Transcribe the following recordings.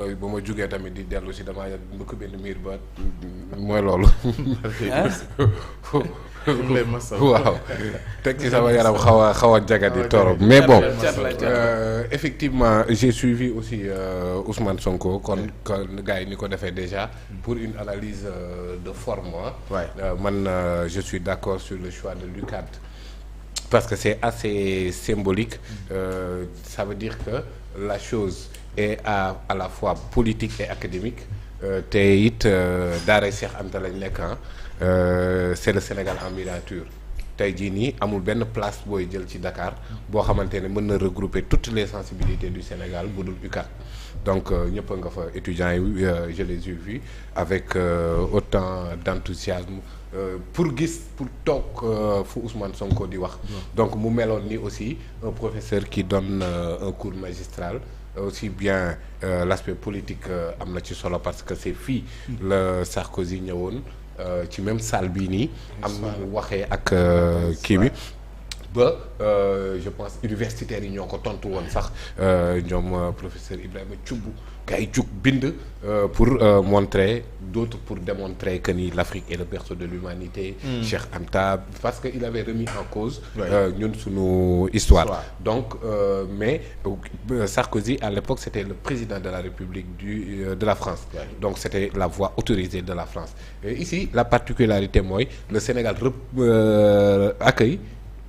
ba ma jugee tamit di dellu si damaa mbëkk benn miir ba mooy loolu. waaw teg ci sama yaram xaw a jagadi torop mais bon effectivement j'ai suivi aussi Ousmane Sonko kon gars yi ni ko defee déjà pour une analyse de forme man je suis d'accord sur le choix de l'UCAD parce que c'est assez symbolique ça veut dire que la chose est à la fois politique et académique te it daaray Cheikh Anta lañ nekk c'est le Sénégal en miniature tey jii nii amul benn place booy jël ci Dakar boo xamante ne mën na regrouper toutes les sensibilités du Sénégal bu dul UCAD donc ñëpp nga fa étudiants yi je les ai vus avec autant d'enthousiasme pour toog fu Ousmane Sonko di wax donc mu meloon ni aussi un professeur qui donne un cours magistral aussi bien l'aspect politique am na ci solo parce que c'est fii la Sarkozy ñëwoon ci même salle bii nii am na mu waxee ak kii bi ba je pense universitaires yi ñoo ko tontu woon sax ñoom professeur Ibrahima Thioub gars yi jug bind pour montrer d'autres pour démontrer que ni l'Afrique est le berceau de l'humanité Cheikh Anta parce que il avait remis en cause ñun suñu histoire donc mais Sarkozy à l'époque c'était le président de la République de la France donc c'était la voix autorisée de la France et ici la particularité mooy le Sénégal accueille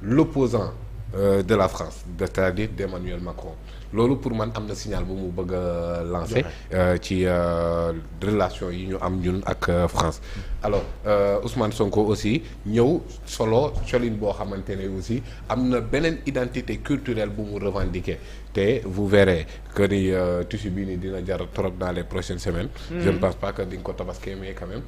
l'opposant de la France c'est-à-dire d'Emmanuel Macron loolu pour man am na signal bu mu bëgg a lancer ci relation yi ñu am ñun ak France alors Ousmane Sonko aussi ñëw solin boo xamante ne aussi am na beneen identité culturelle bu mu revendiquer te vous verrez que ni tissu bii nii dina jar trop dans les prochaines semaines je ne pense pas que di nga ko tabaskee mais quand même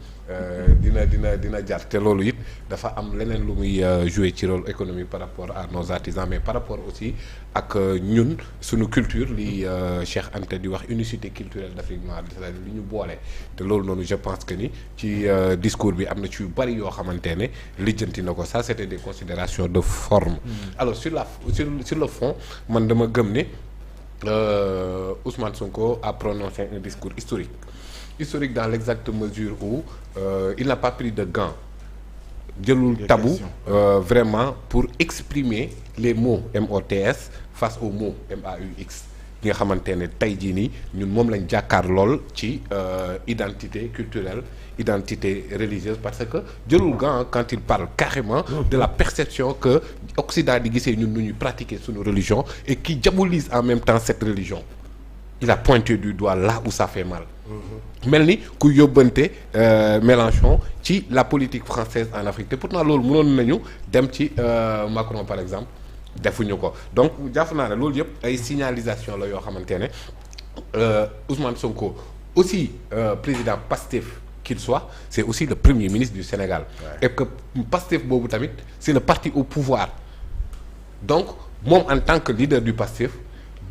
dina jar te loolu it dafa am leneen lu muy jouer ci rôle économique par rapport à nos artisans mais par rapport aussi ak ñun suñu culture li Cheikh Anta di wax unicité culturelle d'Afrique noire c'est-à-dire li ñu boole te loolu noonu je pense que ni ci discours bi am na ci yu bari yoo xamante ne lijjanti na ko ça c'était des considérations de forme alors sur le fond man dama gëm ne Ousmane Sonko a prononcé un discours historique dans l'exacte mesure où il n'a pas pris de gants jëlul tabou vraiment pour exprimer les mots MOTS face aux mots MAUX yi nga xamante ne tey jii nii ñun moom lañ jàkkaar lool ci identité culturelle identité religieuse parce que jëlul gant quand il parle carrément de la perception que Occident di gisee ñun nu ñuy pratiquer suñu religion et qui diabolise en même temps cette religion il a pointé du doigt là où ça fait mal mel ni ku yóbbante Mélenchon ci la politique française en Afrique te pourtant loolu mënoon nañu dem ci Macron par exemple defuñu ko donc jàpp naa ne loolu yëpp ay signalisation la yoo xamante ne Ousmane Sonko aussi président Pastef qu'il soit c'est aussi le premier ministre du Sénégal et que Pastef boobu tamit c'est le parti au pouvoir donc moom en tant que leader du Pastef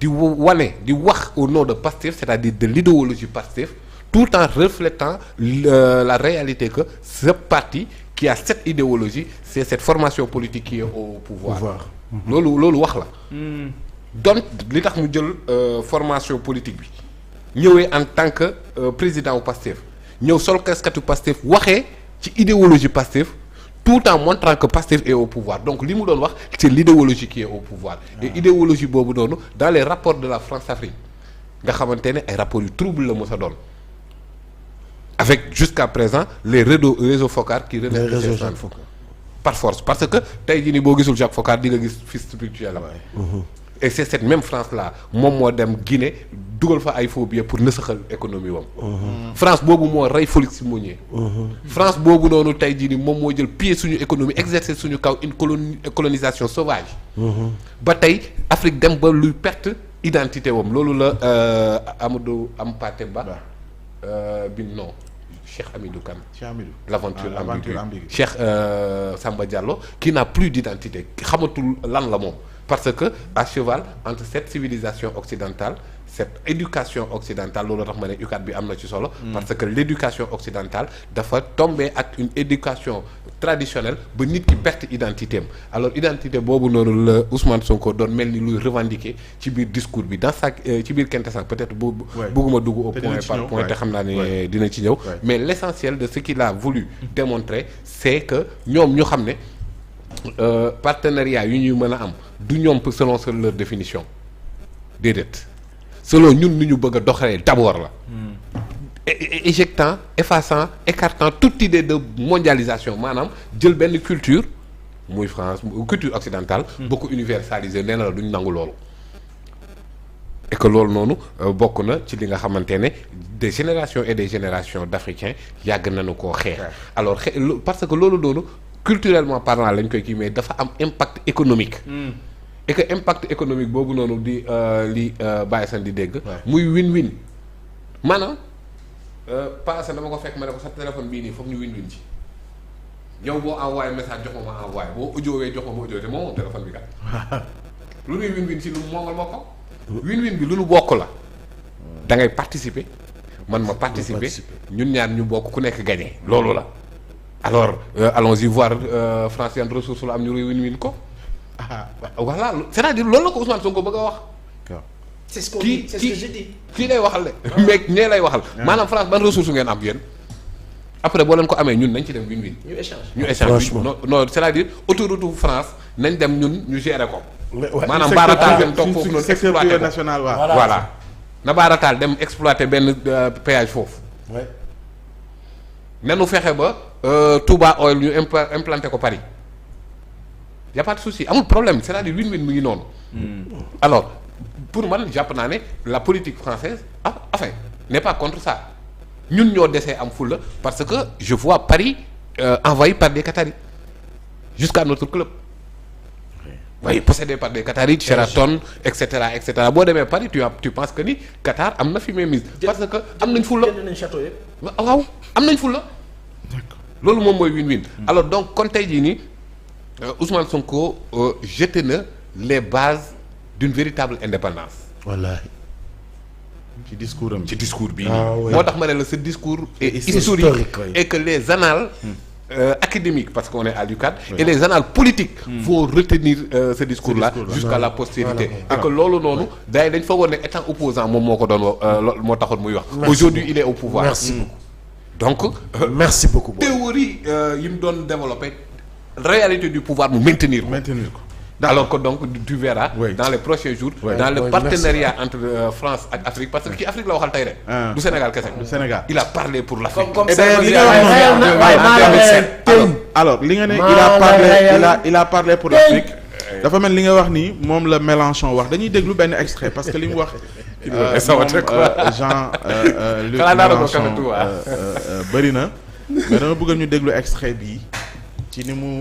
di wax au nom de Pastef c'est-à-dire de l'idéologie Pastef tout en reflétant la réalité que ce parti qui a cette idéologie c'est cette formation politique qui est au pouvoir loolu wax la donc li tax mu jël formation politique bi ñëwee en tant que président wu Pastef ñëw sol casquette Pastef waxee ci idéologie Pastef tout en montrant que Pastef est au pouvoir donc li mu doon wax c'est l'idéologie qui est au pouvoir et idéologie boobu noonu dans les rapports de la France-Afrique nga xamante ne ay rapports yu trouble la mos a doon avec jusqu'à présent les réseaux Foccart qui relèvent par force parce que tey jii nii boo gisul Jacques Foccart di nga gis fils spirituel la et c'est cette même France là moom moo dem Guinée dugal fa ay faux billets pour nësaxal économie wam France boobu moo rey Félix Mounier France boobu noonu tey jii nii moom moo jël pied suñu économie exercer suñu kaw une colonisation sauvage ba tey Afrique dem ba luy perte identité wam loolu la Amadou Hampâté Bâ bi non Cheikh Hamidou Kane l'aventure ambiguë Cheikh Samba Diallo qui n'a plus d'identité xamatul lan la moom parce que à cheval entre cette civilisation occidentale cette éducation occidentale loolu tax ma ne UCAD bi am na ci solo. parce que l'éducation occidentale dafa tombé ak une éducation traditionnelle ba nit ki perte identité am alors identité boobu noonu la Ousmane Sonko doon mel ni luy revendiquer ci biir discours bi dans sa ci biir quintessence peut-être bëgguma dugg au point par point te xam naa ne dina ci ñëw mais l'essentiel de ce qu'il a voulu démontrer c'est que ñoom ñu xam ne partenariat yu ñuy mën a am du ñoom selon leur définition déedéet selon ñun ni ñu bëgg a doxalee d'abord la éjectant effaçant écartant toute idée de mondialisation maanaam jël benn culture muy France culture occidentale boo ko universaliser nee na la duñ nangu loolu et que loolu noonu bokk na ci li nga xamante ne des générations et des générations d'Africains yàgg nañu koo xeex alors parce que loolu noonu culturellement parlant lañ koy kii mais dafa am impact économique et que impact économique boobu noonu di li Baye San di dégg muy win-win maanaam passé dama ko fekk ma ne ko sa téléphone bii nii foog ñu win-win ci yow boo envoyé message jox ma envoyé boo audiowee jox ma audio te moom téléphone bi kat lu nuy win-win ci lu moomal ma ko win-win bi lu nu bokk la da ngay participer man ma participer ñun ñaar ñu bokk ku nekk gagné loolu la alors allons-y voir France yan ressources la am ñu win-win ko voilà c'est-à-dire loolu la ko Ousmane Sonko bëgg a wax. c'est ce qu'on dit, c'est ce que j'ai dit. kii lay waxal de mais ñee lay waxal. maanaam France ban ressource ngeen am yéen. après boo leen ko amee ñun nañ ci dem win-win. ñu échange non c'est-à-dire autoroute France nañ dem ñun ñu gérer ko. maanaam baarataal dem toog foofu noonu exploité ko voilà na baarataal dem exploité benn péage foofu. nanu fexe ba Touba Oil ñu implanté ko Paris. y a pas de souci amul problème c'est-à-dire win-win mu ngi noonu. alors pour man jàpp naa ne la politique française enfin n'est pas contre ça ñun ñoo desee am fulla parce que je vois Paris envahi par des Qataris jusqu'à notre club. oui possédé par des Qataris Sheraton et cetera boo demee Paris tu penses que ni Qatar am na fi mainmise. parce que am nañ fulla waaw am nañ fulla loolu moom mooy win-win. alors donc kon tey jii nii. Ousmane Sonko jeté na les bases d'une véritable indépendance. wallaahi. ci discours bi moo tax ma ne la ce discours est historique et que les annales académiques parce qu'on est à l'UCAD et les annales politiques vont retenir ce discours là jusqu'à la postérité et que loolu noonu day dañ foogoon ne étant opposant moom moo ko doon moo taxoon muy wax aujourd'hui il est au pouvoir. merci beaucoup. donc merci beaucoup. théorie yi mu doon développé réalité du pouvoir mu maintenir ko. alors que donc tu verras dans les prochains jours dans le partenariat entre France ak Afrique parce que kii Afrique la waxal tey rek du Sénégal kese il a parlé pour l'Afrique comme et d'ailleurs li nga wax alors li nga ne il a parlé pour l'Afrique dafa mel li nga wax nii moom la Mélenchon wax dañuy déglu benn extrait parce que li mu wax Jean-Luc Mélenchon bëri na mais dama bëgg ñu déglu extrait bi ci ni mu